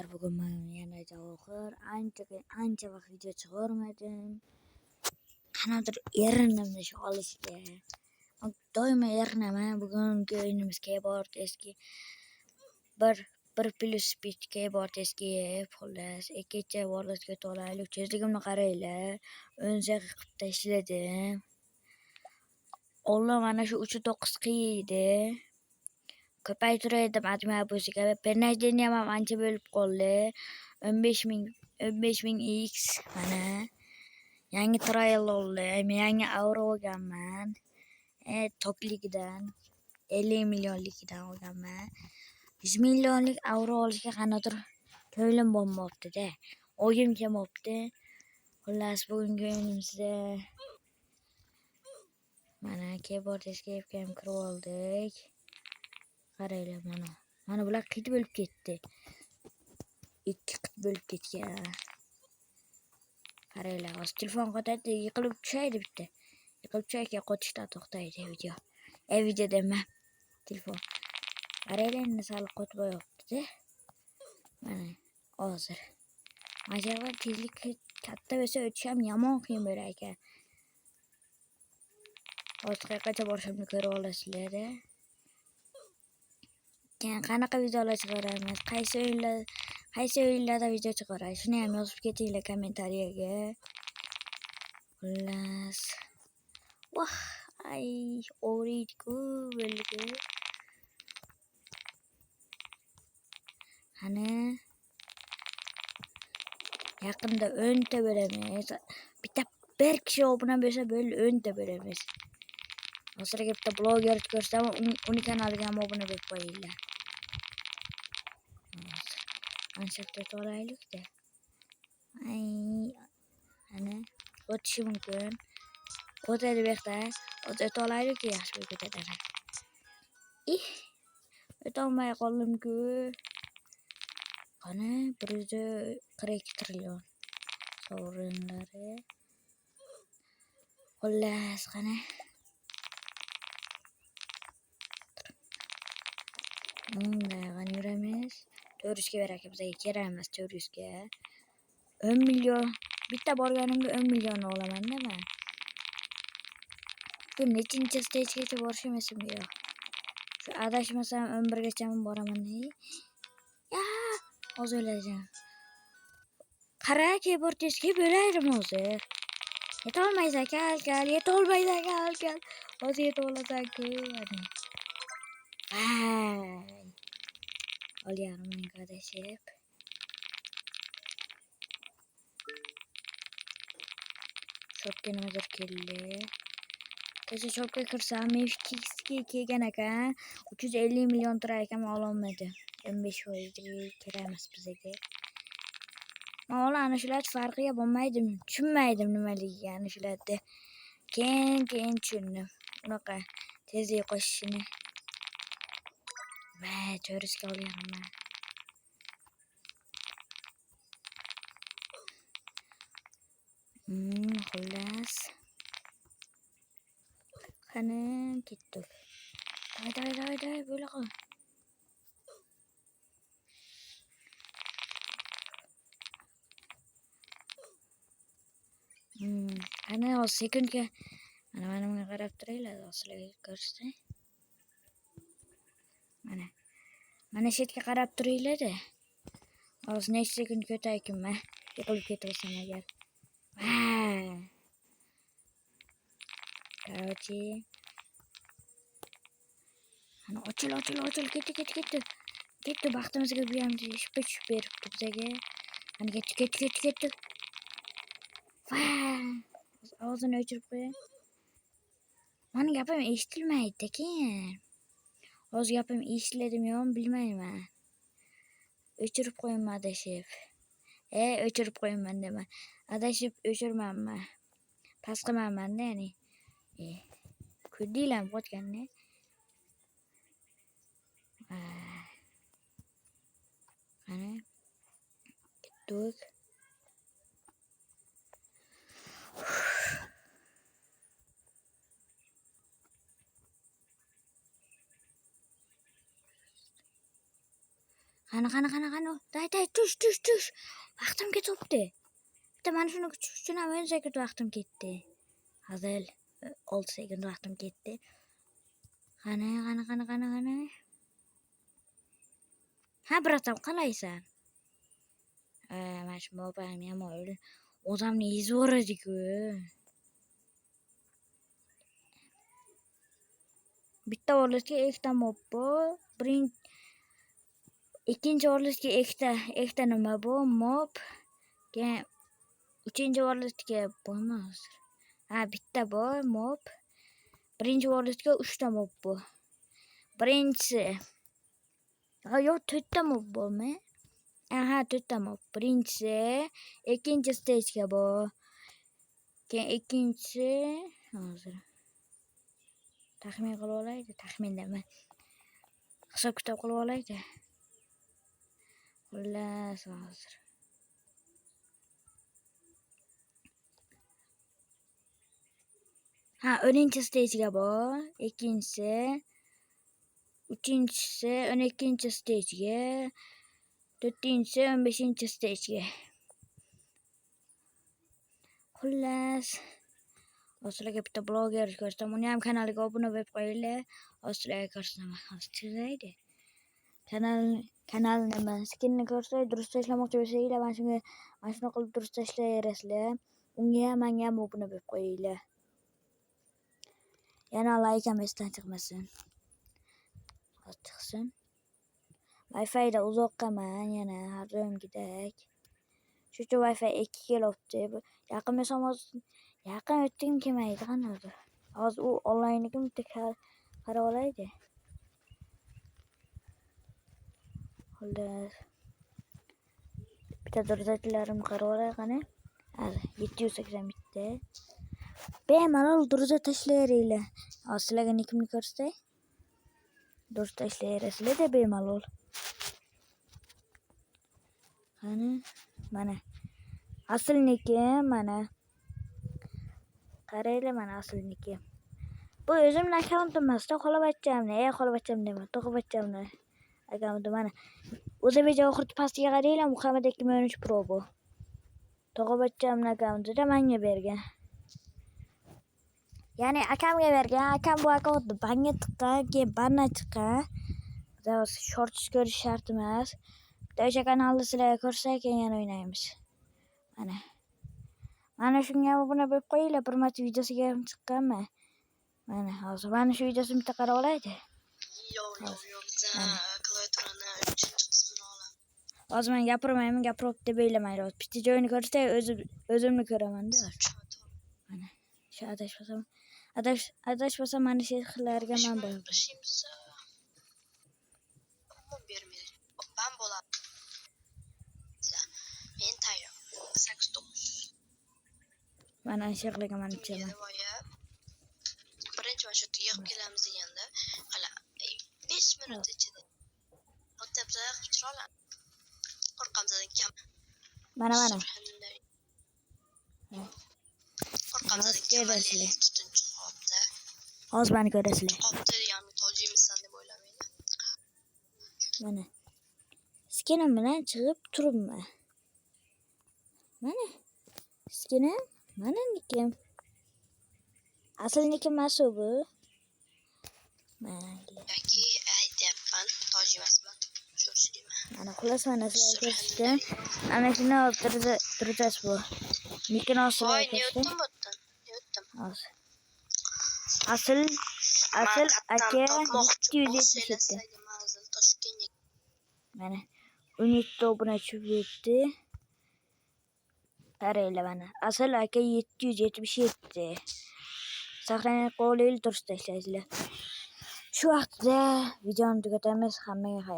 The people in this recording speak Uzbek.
Bugün ben yana Javohir ancha vaqt video chiqarmadim. Qanaqadir erindim shu olishga. Doimo erinaman. Bugungi o'yinimiz keyboard eski 1+ speed keyboard eski xullas kecha World'ga to'laylik. Tezligimni qaranglar. 10 daqiqa qilib tashladim. O'g'lim mana shu 3-9 qiydi. Ko'paytiray dedim admin bo'lishiga. Penajdeniyam ham ancha bo'lib qoldi. 15,000 X mana. Yangi trial oldi. Yangi euro olganman. Tokligidan 50 millionligidan olganman. 100 millionlik euro olishga qanaqadir ko'nglim bo'lmayapti-da. O'yim kelmayapti. Xullas bugungi o'yinimizda mana keyboard escape ham kirib oldik. Qaranglar mana. Mana bular qit bo'lib ketdi. 2 qit bo'lib ketgan. Qaranglar, hozir telefon qotadi, yiqilib tushaydi bitta. Yiqilib tushayotgan qotishdan to'xtaydi video. Video dema. Telefon. Qaranglar, endi sal qotmayapti-da. Mana hozir. Majaqlar tezlik katta bo'lsa o'tish ham yomon qiyin bo'lar ekan. Hozir qayergacha borishimni ko'rib olasizlar-da. Qanaqa videolar chiqaramiz, qaysi o'yinlarda video chiqaramiz, shuni ham yozib ketinglar kommentariyaga. Xullas. Vah, ay, o'riydi-ku bo'ldi. Qani yaqinda 10 ta bo'lamiz. Bitta bir kishi obuna bo'lsa bo'ldi 10 ta bo'lamiz. Hozirga bitta bloger ko'rsam, uni kanaliga ham obuna bo'lib qo'yinglar. Anchakda to'laylik-da. Ay, ana o'tishi mumkin. O'tadi bu yerda. O'tib to'laylik yaxshi bo'lib ketadi. O'tolmay qoldim-ku. Qani 142 trillion sovrinlari. Xullas, qani. Bundan yuramiz. 400 ga berak bizga kerak emas 400 ga. 10 million bitta borganimga 10 million olaman-da men. Bu nechinchi stagegacha borishim esimga yo'q. Shu adashmasam 11 gacha boraman-da. Ya, hozir o'lajam. Qara keyboard eski bo'laydim hozir. Yetolmaysan kal, yetolmaysan kal. Hozir yetolasan-ku. Vay. Olyapman adashib. Shopga nimadir keldi. Kecha shopga kirsam, Mevkixga kelgan ekan. 350 million turar ekan, ololmadi. 15% kerak emas bizga. Men ana shular farqiga bo'lmaydim, tushunmaydim nimaligini shularda. Keyin tushundim. Unaqa tezlik qo'shishini. Va, 400 ga olyapman. Xullas. Qani ketdik. Day, bo'la qol. Ana hozir sekundga mana bunga qarab turaylar, sizlarga ko'rsatay. Mana shu yerga qarab turinglar-da. Hozir necha sekund ko'taykinman. Yiqilib ketaversam agar. Короче. Ana ochil ketdi. Ketdi baxtimizga bu ham shipach beribdi bizga. Ana ketdi. Og'zini o'chirib qo'yay. Mani gapim eshitilmaydi-keyin. Hozir gapim eshitiladimi-yo'qmi bilmayman. O'chirib qo'yman adashib. O'chirib qo'yman dema. Adashib o'chirmanman. Past qilmanman-da, ya'ni. Ko'rdinglarmi qotganni? Qani. Ketdik. Qani. Day, tush. Vaqtim ketibdi. Bitta mana shuni kutish uchun ham 10 sekund vaqtim ketdi. Hazil 6 sekund vaqtim ketdi. Qani. Ha, bratam, qalaysan? Mana shu mobani ham odamni ezib yuboradi-ku. Bitta o'rlikka ikkita mob bor. Ikkinchi o'rlikka ikkita nima bor? Mob. Keyin uchinchi o'rlikka bormi hozir? Ha, bitta bor mob. Birinchi o'rlikka 3 ta mob bor. Birinchisi. Yo'q, 4 ta mob bormi? Aha, 4 ta mob. Birinchisi, ikkinchi stagega bor. Keyin ikkinchisi hozir taxmin qilib olaydi. Taxmindaman. Hisob-kitob qilib olaydi. Xullas hozir. Ha, 10-chi stagega bor. Ikkinchisi, uchinchisi 12-chi stagega, 4-inchisi 15-chi stagega. Xullas, sizlarga bitta bloger ko'rsataman. Uni ham kanaliga obuna bo'lib qo'yinglar. Sizlarga ko'rsataman. Hozir kanal nima skinni ko'rsak, durust tashlamoqchi bo'lsanglar, mana shuni qilib durust tashlayverasizlar. Unga ham menga ham obuna bo'lib qo'yinglar. Yana like ham esdan chiqmasin. Chiqsin. Wi-Fi da uzoqqaman yana har doimgidek. Shucha Wi-Fi 2 kelibdi. Yaqin bo'lsam yaqin o'tdim kelmaydi qanaqa. Hozir u onlaynga bitta qarab olaydi. Xullas. Bitta duruzatlarimni qarab olay qani. 780 bitta. Bemalol duruzat tashlayveringlar. Sizlarga nikimni ko'rsatay. Duruz tashlayverasizlar-da bemalol. Qani, mana. Aslniki mana. Qaranglar, mana aslniki. Bu o'zimning akkauntim emas-da, xolabachchamni. Xolabachcham dema, to'qibachchamni. Akkauntim mana. O'zbekcha oxirgi pastiga qaranglar, Muhammad 2013 Pro bu. To'qibachchamning akkauntida menga bergan. Ya'ni akamga bergan. Akam bu akkauntni banga tiqqan, keyin banna chiqqan. Shortsiz ko'rish shart emas. O'sha kanalda sizlarga ko'rsak, keyin yana o'ynaymiz. Mana shunga obuna bo'lib qo'yinglar. Bir marta videosiga ham chiqqanman. Mana hozir mana shu videosini bitta qarab olaydi. Klaviaturani 3-qismini olaman. Hozir men gapirmayman, gapirib deb o'ylamayman. Bitta joyini ko'rsatay, o'zimni ko'raman-da. Mana shu adashmasam mana shu xillarga men bo'laman. Ben bo'laman. Men tayyor. 8-9. Mana shu xillarga men ichaman. Birinchi marta yig'ib kelamiz deganda, qala 5 minut ichida. O'tibsa chiroyli. Qo'rqamdan kam. Mana. Qo'rqamdan kamallik tutunchi qopda. Hozir meni ko'rasizlar. Qopda degani tojimisan deb o'ylamayman. Mana. Skinim bilan chiqib turibman. Mana. Skinim mana nikim. Asl nikim emas bu. Mayli. Yoki aytyapman, tojimasman. Mana xullas mana sizlarga ko'rsatdim. Ana shuni turtasiz bu. Nikini Voy, osilib yutdim. Asl aka 777. Mana 17 obuna chiqibdi. Qaranglar mana. Asl aka 777. Saqlanib qo'yinglar, durust tashlaysizlar. Shu vaqtda videoni tugatamiz. Hammaga xayr.